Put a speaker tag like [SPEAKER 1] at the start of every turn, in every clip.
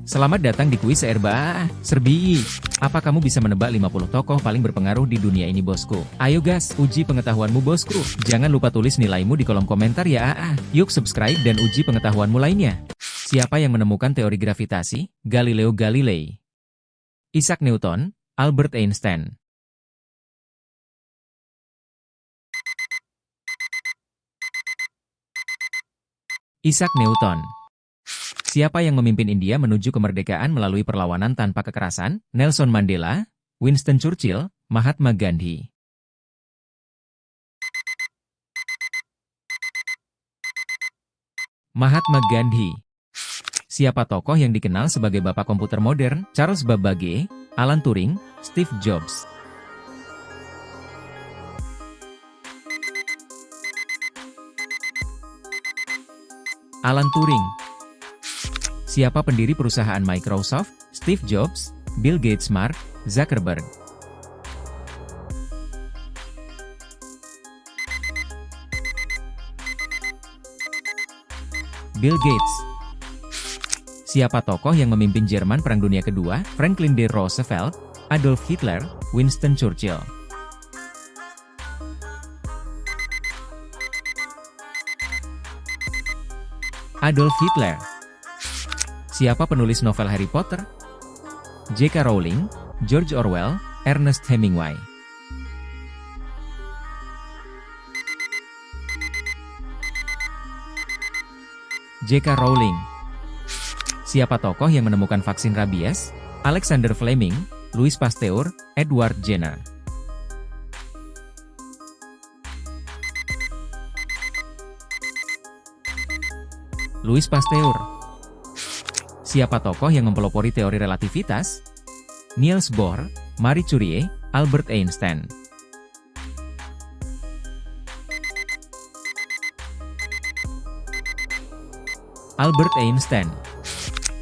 [SPEAKER 1] Selamat datang di kuis Serba Serbi. Apa kamu bisa menebak 50 tokoh paling berpengaruh di dunia ini, bosku? Ayo gas, uji pengetahuanmu, bosku. Jangan lupa tulis nilaimu di kolom komentar ya. Yuk subscribe dan uji pengetahuanmu lainnya. Siapa yang menemukan teori gravitasi? Galileo Galilei, Isaac Newton, Albert Einstein. Isaac Newton. Siapa yang memimpin India menuju kemerdekaan melalui perlawanan tanpa kekerasan? Nelson Mandela, Winston Churchill, Mahatma Gandhi. Mahatma Gandhi. Siapa tokoh yang dikenal sebagai bapak komputer modern? Charles Babbage, Alan Turing, Steve Jobs. Alan Turing. Siapa pendiri perusahaan Microsoft? Steve Jobs, Bill Gates, Mark Zuckerberg. Bill Gates. Siapa tokoh yang memimpin Jerman Perang Dunia Kedua? Franklin D. Roosevelt, Adolf Hitler, Winston Churchill. Adolf Hitler. Siapa penulis novel Harry Potter? J.K. Rowling, George Orwell, Ernest Hemingway. J.K. Rowling. Siapa tokoh yang menemukan vaksin rabies? Alexander Fleming, Louis Pasteur, Edward Jenner. Louis Pasteur. Siapa tokoh yang mempelopori teori relativitas? Niels Bohr, Marie Curie, Albert Einstein. Albert Einstein.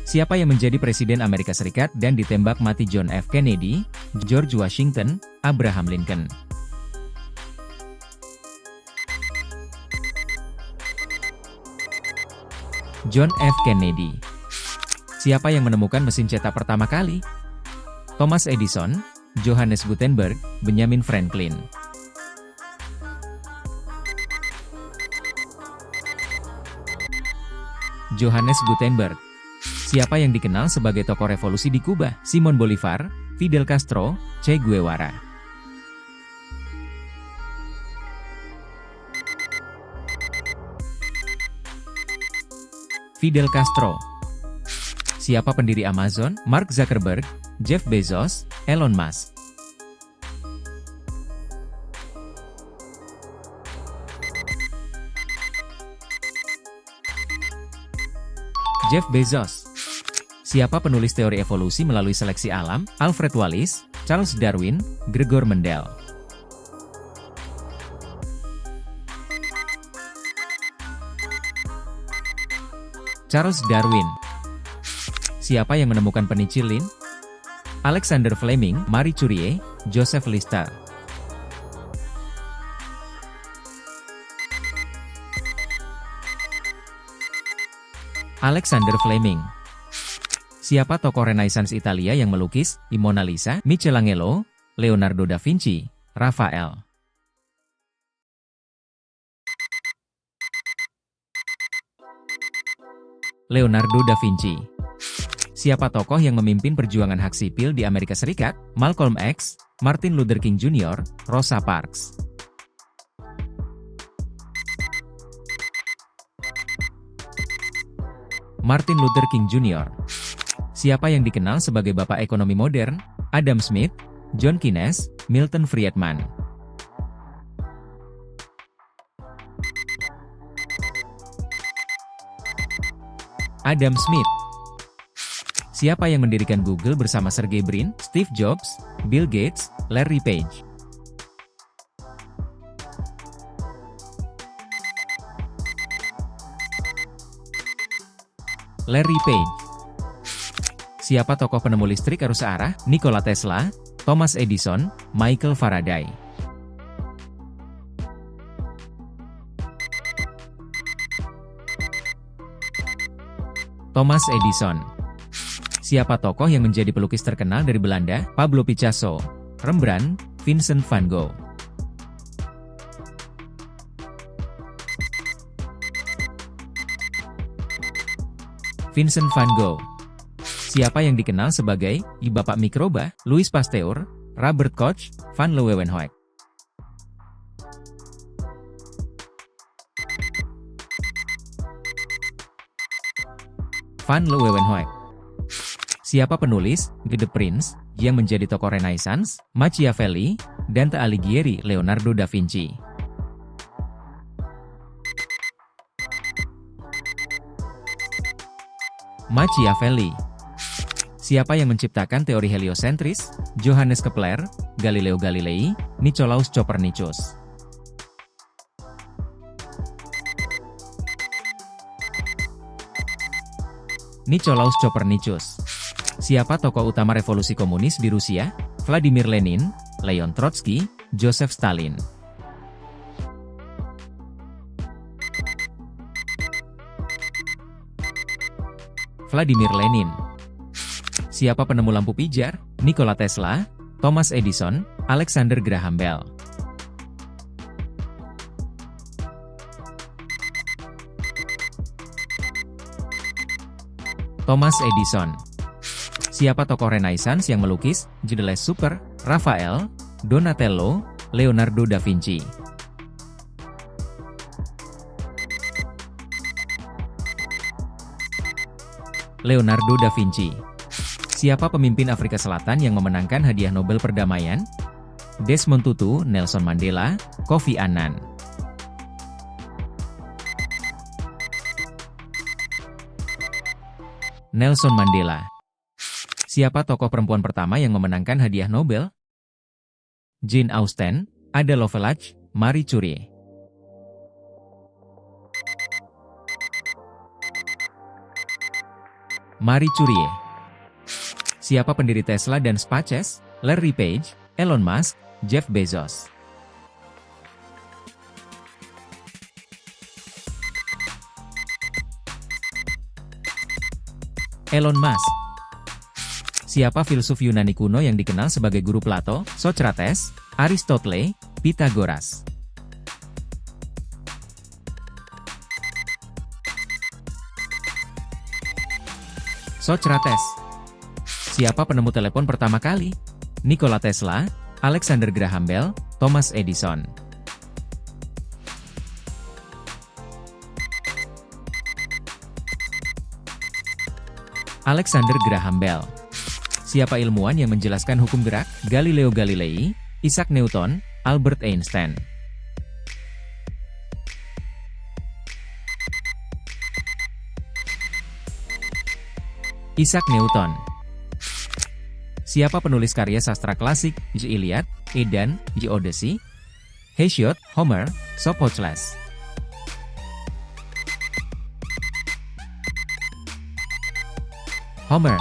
[SPEAKER 1] Siapa yang menjadi Presiden Amerika Serikat dan ditembak mati? John F. Kennedy, George Washington, Abraham Lincoln. John F. Kennedy. Siapa yang menemukan mesin cetak pertama kali? Thomas Edison, Johannes Gutenberg, Benjamin Franklin. Johannes Gutenberg. Siapa yang dikenal sebagai tokoh revolusi di Kuba? Simon Bolivar, Fidel Castro, Che Guevara. Fidel Castro. Siapa pendiri Amazon? Mark Zuckerberg, Jeff Bezos, Elon Musk. Jeff Bezos. Siapa penulis teori evolusi melalui seleksi alam? Alfred Wallace, Charles Darwin, Gregor Mendel. Charles Darwin. Siapa yang menemukan penicillin? Alexander Fleming, Marie Curie, Joseph Lister. Alexander Fleming. Siapa tokoh Renaissance Italia yang melukis di Mona Lisa? Michelangelo, Leonardo da Vinci, Raphael. Leonardo da Vinci. Siapa tokoh yang memimpin perjuangan hak sipil di Amerika Serikat? Malcolm X, Martin Luther King Jr., Rosa Parks. Martin Luther King Jr. Siapa yang dikenal sebagai bapak ekonomi modern? Adam Smith, John Keynes, Milton Friedman. Adam Smith. Siapa yang mendirikan Google bersama Sergey Brin? Steve Jobs, Bill Gates, Larry Page. Larry Page. Siapa tokoh penemu listrik arus searah? Nikola Tesla, Thomas Edison, Michael Faraday. Thomas Edison. Siapa tokoh yang menjadi pelukis terkenal dari Belanda? Pablo Picasso, Rembrandt, Vincent van Gogh. Vincent van Gogh. Siapa yang dikenal sebagai Bapak Mikroba? Louis Pasteur, Robert Koch, Van Leeuwenhoek. Van Leeuwenhoek. Siapa penulis The Prince yang menjadi tokoh Renaissance? Machiavelli, Dante Alighieri, Leonardo da Vinci. Machiavelli. Siapa yang menciptakan teori heliosentris? Johannes Kepler, Galileo Galilei, Nicolaus Copernicus. Nicolaus Copernicus. Siapa tokoh utama revolusi komunis di Rusia? Vladimir Lenin, Leon Trotsky, Joseph Stalin. Vladimir Lenin. Siapa penemu lampu pijar? Nikola Tesla, Thomas Edison, Alexander Graham Bell. Thomas Edison. Siapa tokoh Renaissance yang melukis Jeunesse Super? Raphael, Donatello, Leonardo da Vinci. Leonardo da Vinci. Siapa pemimpin Afrika Selatan yang memenangkan hadiah Nobel Perdamaian? Desmond Tutu, Nelson Mandela, Kofi Annan. Nelson Mandela. Siapa tokoh perempuan pertama yang memenangkan hadiah Nobel? Jane Austen, Ada Lovelace, Marie Curie. Marie Curie. Siapa pendiri Tesla dan SpaceX? Larry Page, Elon Musk, Jeff Bezos. Elon Musk. Siapa filsuf Yunani kuno yang dikenal sebagai guru Plato? Socrates, Aristotle, Pythagoras. Socrates. Siapa penemu telepon pertama kali? Nikola Tesla, Alexander Graham Bell, Thomas Edison. Alexander Graham Bell. Siapa ilmuwan yang menjelaskan hukum gerak? Galileo Galilei, Isaac Newton, Albert Einstein. Isaac Newton. Siapa penulis karya sastra klasik? The Iliad, Aedan, The Odyssey, Hesiod, Homer, Sophocles. Homer.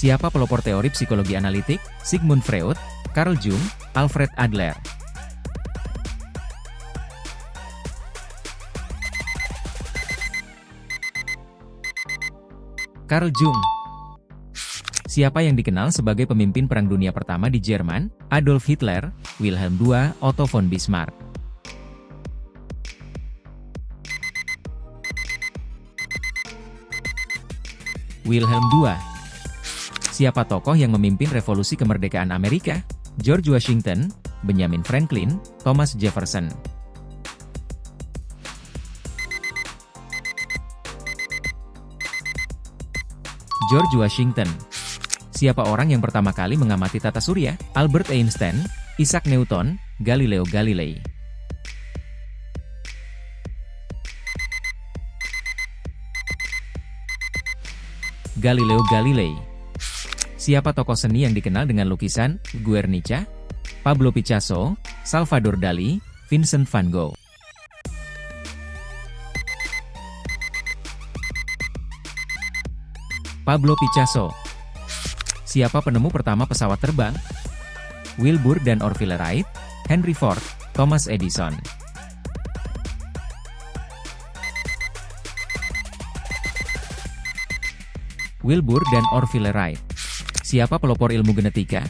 [SPEAKER 1] Siapa pelopor teori psikologi analitik? Sigmund Freud, Carl Jung, Alfred Adler. Carl Jung. Siapa yang dikenal sebagai pemimpin Perang Dunia Pertama di Jerman? Adolf Hitler, Wilhelm II, Otto von Bismarck. Wilhelm II. Siapa tokoh yang memimpin revolusi kemerdekaan Amerika? George Washington, Benjamin Franklin, Thomas Jefferson. George Washington. Siapa orang yang pertama kali mengamati tata surya? Albert Einstein, Isaac Newton, Galileo Galilei. Galileo Galilei. Siapa tokoh seni yang dikenal dengan lukisan Guernica? Pablo Picasso, Salvador Dali, Vincent van Gogh. Pablo Picasso. Siapa penemu pertama pesawat terbang? Wilbur dan Orville Wright, Henry Ford, Thomas Edison. Wilbur dan Orville Wright. Siapa pelopor ilmu genetika?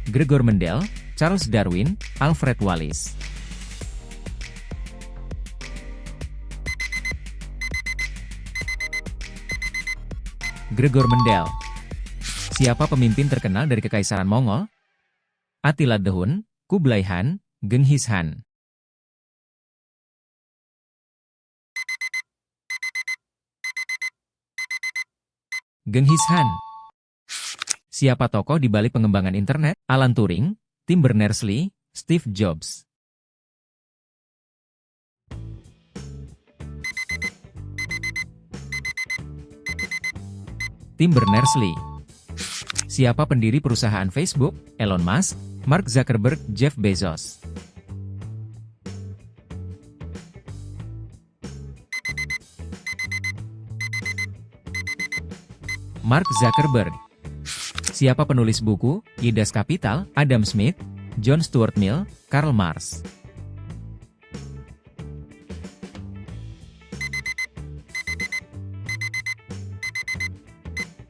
[SPEAKER 1] Gregor Mendel, Charles Darwin, Alfred Wallace. Gregor Mendel. Siapa pemimpin terkenal dari Kekaisaran Mongol? Attila the Hun, Kublai Khan, Genghis Khan. Genghis Khan. Siapa tokoh di balik pengembangan internet? Alan Turing, Tim Berners-Lee, Steve Jobs. Tim Berners-Lee. Siapa pendiri perusahaan Facebook? Elon Musk, Mark Zuckerberg, Jeff Bezos. Mark Zuckerberg. Siapa penulis buku Die Das Kapital? Adam Smith, John Stuart Mill, Karl Marx.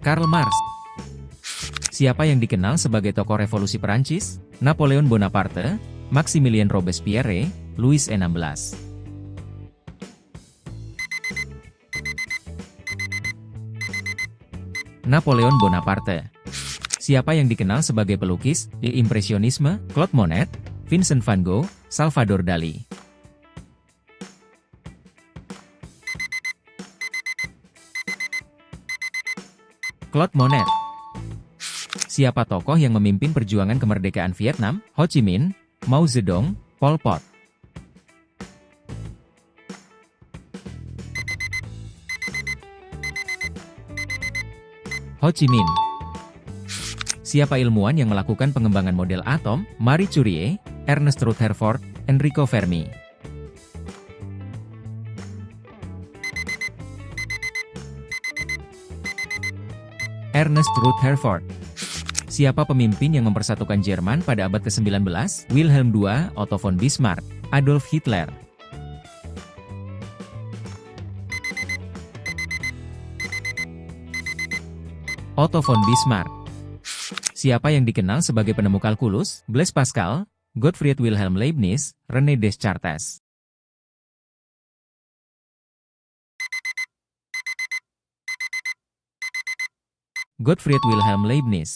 [SPEAKER 1] Karl Marx. Siapa yang dikenal sebagai tokoh revolusi Perancis? Napoleon Bonaparte, Maximilien Robespierre, Louis XVI. Napoleon Bonaparte. Siapa yang dikenal sebagai pelukis Impresionisme? Claude Monet, Vincent van Gogh, Salvador Dali. Claude Monet. Siapa tokoh yang memimpin perjuangan kemerdekaan Vietnam? Ho Chi Minh, Mao Zedong, Pol Pot. Ho Chi Minh. Siapa ilmuwan yang melakukan pengembangan model atom? Marie Curie, Ernest Rutherford, Enrico Fermi. Ernest Rutherford. Siapa pemimpin yang mempersatukan Jerman pada abad ke-19? Wilhelm II, Otto von Bismarck, Adolf Hitler. Otto von Bismarck. Siapa yang dikenal sebagai penemu kalkulus? Blaise Pascal, Gottfried Wilhelm Leibniz, René Descartes. Gottfried Wilhelm Leibniz.